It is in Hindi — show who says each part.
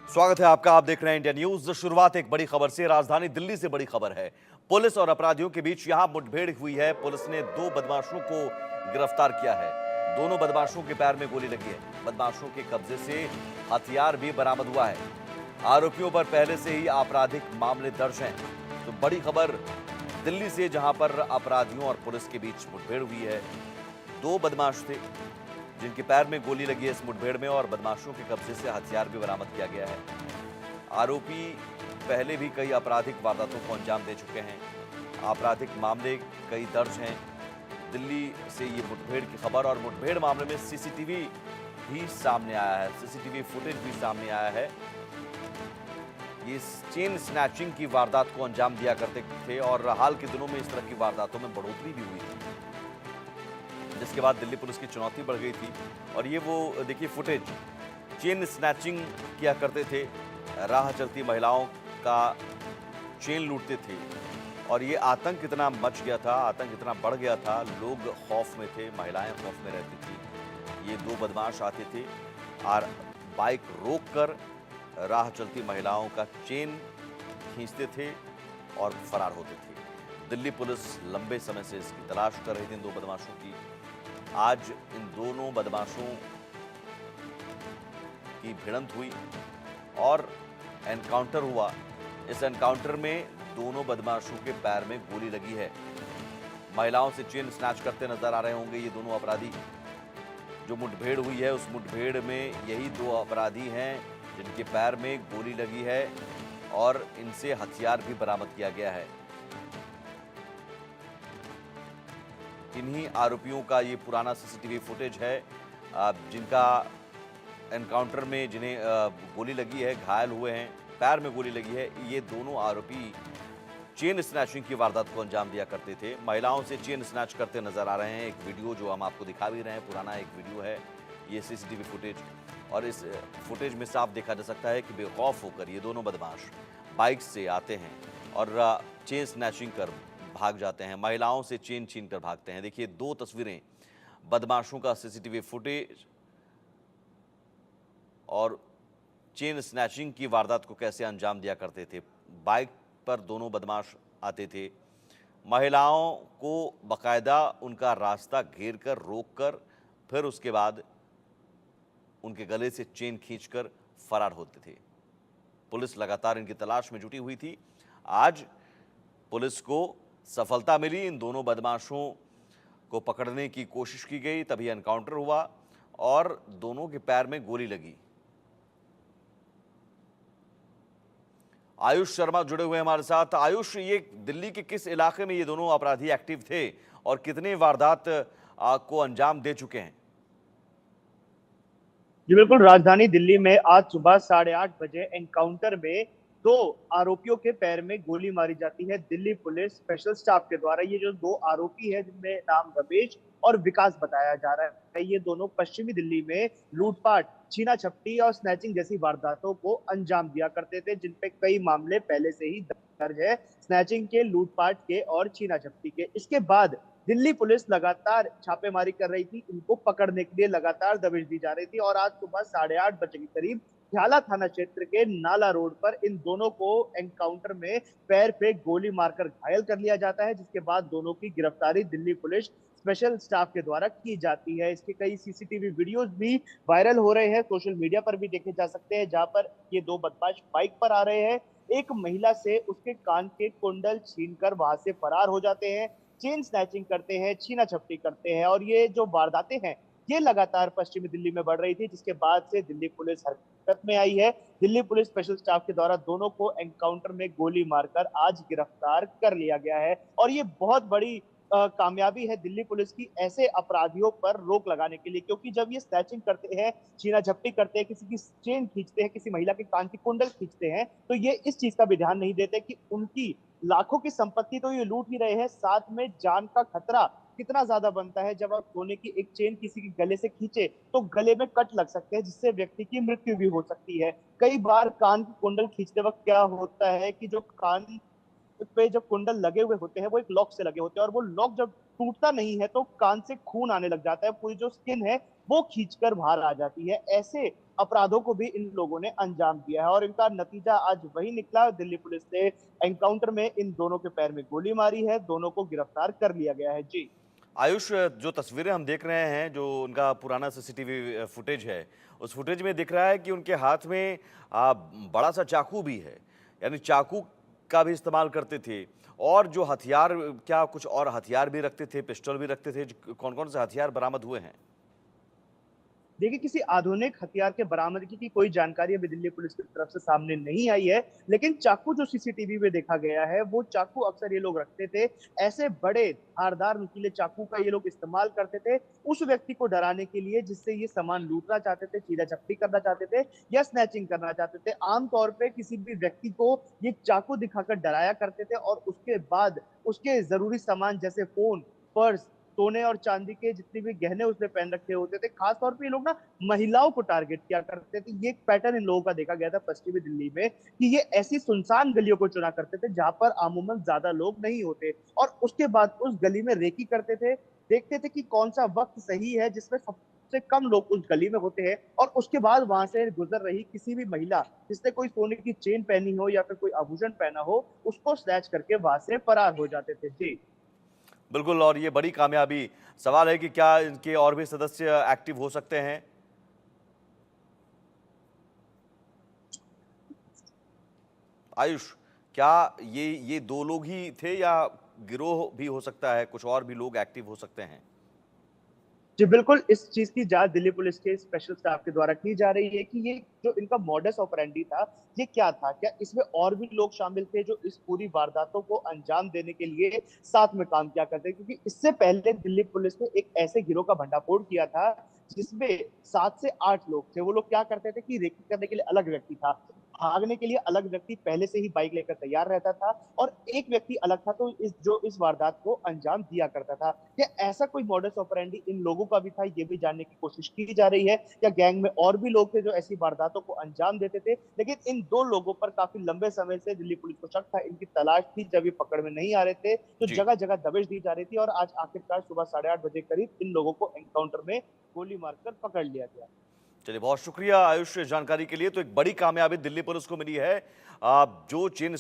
Speaker 1: स्वागत है आपका। आप देख रहे हैं इंडिया न्यूज। शुरुआत एक बड़ी खबर से। राजधानी दिल्ली से बड़ी खबर है। पुलिस और अपराधियों के बीच यहां मुठभेड़ हुई है। पुलिस ने 2 बदमाशों को गिरफ्तार किया है। दोनों बदमाशों के पैर में गोली लगी है। बदमाशों के कब्जे से हथियार भी बरामद हुआ है। आरोपियों पर पहले से ही आपराधिक मामले दर्ज हैं। तो बड़ी खबर दिल्ली से, जहां पर अपराधियों और पुलिस के बीच मुठभेड़ हुई है। 2 बदमाश थे जिनके पैर में गोली लगी है इस मुठभेड़ में, और बदमाशों के कब्जे से हथियार भी बरामद किया गया है। आरोपी पहले भी कई आपराधिक वारदातों को अंजाम दे चुके हैं। आपराधिक मामले कई दर्ज हैं। दिल्ली से ये मुठभेड़ की खबर, और मुठभेड़ मामले में सीसीटीवी भी सामने आया है। सीसीटीवी फुटेज भी सामने आया है। ये चेन स्नैचिंग की वारदात को अंजाम दिया करते थे, और हाल के दिनों में इस तरह की वारदातों में बढ़ोतरी भी हुई थी, जिसके बाद दिल्ली पुलिस की चुनौती बढ़ गई थी। और ये वो देखिए फुटेज, चेन स्नैचिंग किया करते थे, राह चलती महिलाओं का चेन लूटते थे, और ये आतंक इतना मच गया था, आतंक इतना बढ़ गया था, लोग खौफ में थे, महिलाएं खौफ में रहती थी। ये 2 बदमाश आते थे और बाइक रोककर राह चलती महिलाओं का चेन खींचते थे और फरार होते थे। दिल्ली पुलिस लंबे समय से इसकी तलाश कर रही थी इन 2 बदमाशों की। आज इन दोनों बदमाशों की भिड़ंत हुई और एनकाउंटर हुआ। इस एनकाउंटर में दोनों बदमाशों के पैर में गोली लगी है। महिलाओं से चेन स्नैच करते नजर आ रहे होंगे ये दोनों अपराधी। जो मुठभेड़ हुई है उस मुठभेड़ में यही 2 अपराधी हैं जिनके पैर में गोली लगी है, और इनसे हथियार भी बरामद किया गया है। इन्हीं आरोपियों का ये पुराना सीसीटीवी फुटेज है, जिनका एनकाउंटर में जिन्हें गोली लगी है, घायल हुए हैं, पैर में गोली लगी है। ये दोनों आरोपी चेन स्नैचिंग की वारदात को अंजाम दिया करते थे। महिलाओं से चेन स्नैच करते नजर आ रहे हैं। एक वीडियो जो हम आपको दिखा भी रहे हैं, पुराना एक वीडियो है ये सीसीटीवी फुटेज, और इस फुटेज में साफ देखा जा सकता है कि बेखौफ होकर ये दोनों बदमाश बाइक से आते हैं और चेन स्नैचिंग कर भाग जाते हैं। महिलाओं से चेन छीन कर भागते हैं। देखिए 2 तस्वीरें बदमाशों का सीसीटीवी फुटेज, और चेन स्नैचिंग की वारदात को कैसे अंजाम दिया करते थे। बाइक पर दोनों बदमाश आते थे, महिलाओं को बकायदा उनका रास्ता घेर कर, रोक कर, फिर उसके बाद उनके गले से चेन खींचकर फरार होते थे। पुलिस लगातार इनकी तलाश में जुटी हुई थी। आज पुलिस को सफलता मिली। इन दोनों बदमाशों को पकड़ने की कोशिश की गई, तभी एनकाउंटर हुआ और दोनों के पैर में गोली लगी। आयुष शर्मा जुड़े हुए हमारे साथ। आयुष, ये दिल्ली के किस इलाके में ये दोनों अपराधी एक्टिव थे और कितने वारदात को अंजाम दे चुके हैं?
Speaker 2: जी बिल्कुल, राजधानी दिल्ली में आज सुबह 8:30 बजे एनकाउंटर में 2 आरोपियों के पैर में गोली मारी जाती है दिल्ली पुलिस स्पेशल स्टाफ के द्वारा। ये जो 2 आरोपी हैं जिनमें नाम रमेश और विकास बताया जा रहा है, ये दोनों पश्चिमी दिल्ली में लूटपाट, छीना झपटी और स्नैचिंग जैसी वारदातों को अंजाम दिया करते थे, जिन पे कई मामले पहले से ही दर्ज है, स्नैचिंग के, लूटपाट के और छीना झपटी के। इसके बाद दिल्ली पुलिस लगातार छापेमारी कर रही थी, इनको पकड़ने के लिए लगातार दबिश दी जा रही थी, और आज सुबह 8:30 बजे के करीब झाला थाना क्षेत्र के नाला रोड पर इन दोनों को एनकाउंटर में पैर पे गोली मारकर घायल कर लिया जाता है, जिसके बाद दोनों की गिरफ्तारी दिल्ली पुलिस स्पेशल स्टाफ के द्वारा की जाती है। इसके कई सीसीटीवी वीडियोस भी वायरल हो रहे हैं, सोशल मीडिया पर भी देखे जा सकते हैं, जहां पर ये 2 बदमाश बाइक पर आ रहे हैं, एक महिला से उसके कान के कुंडल छीनकर वहां से फरार हो जाते हैं, चेन स्नैचिंग करते हैं, छीना झपटी करते हैं, और ये जो वारदातें हैं ये लगातार पश्चिमी दिल्ली में बढ़ रही थी, जिसके बाद से दिल्ली पुलिस हरकत में आई है। दिल्ली पुलिस स्पेशल स्टाफ के द्वारा दोनों को एनकाउंटर में गोली मारकर आज गिरफ्तार कर लिया गया है, और ये बहुत बड़ी कामयाबी है दिल्ली पुलिस की ऐसे अपराधियों पर रोक लगाने के लिए, क्योंकि जब ये स्नैचिंग करते हैं, छीना झपटी करते हैं, किसी की चेन खींचते हैं, किसी महिला के कान की कुंडल खींचते हैं, तो ये इस चीज का भी ध्यान नहीं देते कि उनकी लाखों की संपत्ति तो ये लूट ही रहे हैं, साथ में जान का खतरा कितना ज्यादा बनता है। जब आप सोने की एक चेन किसी के गले से खींचे तो गले में कट लग सकते हैं, जिससे व्यक्ति की मृत्यु भी हो सकती है। कई बार कान की कुंडल खींचते वक्त क्या होता है कि जो कान पे जो कुंडल लगे हुए होते हैं वो एक लॉक से लगे होते हैं, और वो लॉक जब टूटता नहीं है तो कान से खून आने लग जाता है, पूरी जो स्किन है वो खींचकर बाहर आ जाती है। ऐसे अपराधों को भी इन लोगों ने अंजाम दिया है और इनका नतीजा आज वही निकला। दिल्ली पुलिस ने एनकाउंटर में इन दोनों के पैर में गोली मारी है, दोनों को गिरफ्तार कर लिया गया है। जी।
Speaker 1: आयुष, जो तस्वीरें हम देख रहे हैं, जो उनका पुराना सीसीटीवी फुटेज है, उस फुटेज में दिख रहा है कि उनके हाथ में बड़ा सा चाकू भी है, यानी चाकू का भी इस्तेमाल करते थे। और जो हथियार, क्या कुछ और हथियार भी रखते थे, पिस्टल भी रखते थे? कौन कौन से हथियार बरामद हुए हैं?
Speaker 2: देखिए, किसी आधुनिक हथियार के बरामदगी की कोई जानकारी अभी दिल्ली पुलिस की तरफ से सामने नहीं आई है, लेकिन चाकू जो सीसीटीवी में देखा गया है, वो चाकू अक्सर ये लोग रखते थे। ऐसे बड़े धारदार नुकीले चाकू का ये लोग इस्तेमाल करते थे उस व्यक्ति को डराने के लिए जिससे ये सामान लूटना चाहते थे, चीरा चपटी करना चाहते थे या स्नैचिंग करना चाहते थे। आमतौर पे किसी भी व्यक्ति को ये चाकू दिखाकर डराया करते थे और उसके बाद उसके जरूरी सामान जैसे फोन, पर्स, सोने और चांदी के जितने भी गहने उसने पहन रखे होते थे, खासतौर पे ये लोग ना महिलाओं को टारगेट किया करते थे। ये एक पैटर्न इन लोगों का देखा गया था पश्चिमी दिल्ली में कि ये ऐसी सुनसान गलियों को चुना करते थे जहां पर अमूमन ज्यादा लोग नहीं होते और उसके बाद उस गली में रेकी करते थे, देखते थे कि कौन सा वक्त सही है जिसमें सबसे कम लोग उस गली में होते हैं और उसके बाद वहां से गुजर रही किसी भी महिला जिसने कोई सोने की चेन पहनी हो या फिर कोई आभूषण पहना हो, उसको स्नैच करके वहां से फरार हो जाते थे। जी।
Speaker 1: बिल्कुल, और ये बड़ी कामयाबी। सवाल है कि क्या इनके और भी सदस्य एक्टिव हो सकते हैं? आयुष, क्या ये दो लोग ही थे या गिरोह भी हो सकता है, कुछ और भी लोग एक्टिव हो सकते हैं?
Speaker 2: जी बिल्कुल, इस चीज की जांच दिल्ली पुलिस के स्पेशल स्टाफ के द्वारा की जा रही है कि ये जो इनका मॉडस ऑपरेंडी था, ये क्या था? क्या इसमें और भी लोग शामिल थे जो इस पूरी वारदातों को अंजाम देने के लिए साथ में काम किया करते? क्योंकि इससे पहले दिल्ली पुलिस ने एक ऐसे गिरोह का भंडाफोड़ किया था, जिसमें 7 से 8 लोग थे। वो लोग क्या करते थे कि रेकी करने के लिए अलग व्यक्ति था, भागने के लिए अलग व्यक्ति पहले से ही बाइक लेकर तैयार रहता था और एक व्यक्ति अलग था तो इस वारदात को अंजाम दिया करता था। क्या ऐसा कोई मॉडस ऑपरेंडी इन लोगों का भी था, ये भी जानने की कोशिश की जा रही है। या गैंग में और भी लोग थे जो ऐसी वारदातों को अंजाम देते थे, लेकिन इन 2 लोगों पर काफी लंबे समय से दिल्ली पुलिस को शक था, इनकी तलाश थी। जब ये पकड़ में नहीं आ रहे थे तो
Speaker 1: जी।
Speaker 2: जगह जगह दबिश दी जा रही थी और आज आखिरकार सुबह 8:30 बजे करीब इन लोगों को एनकाउंटर में गोली मारकर पकड़ लिया गया।
Speaker 1: चलिए, बहुत शुक्रिया आयुष जानकारी के लिए। तो एक बड़ी कामयाबी दिल्ली पुलिस को मिली है। जो चेन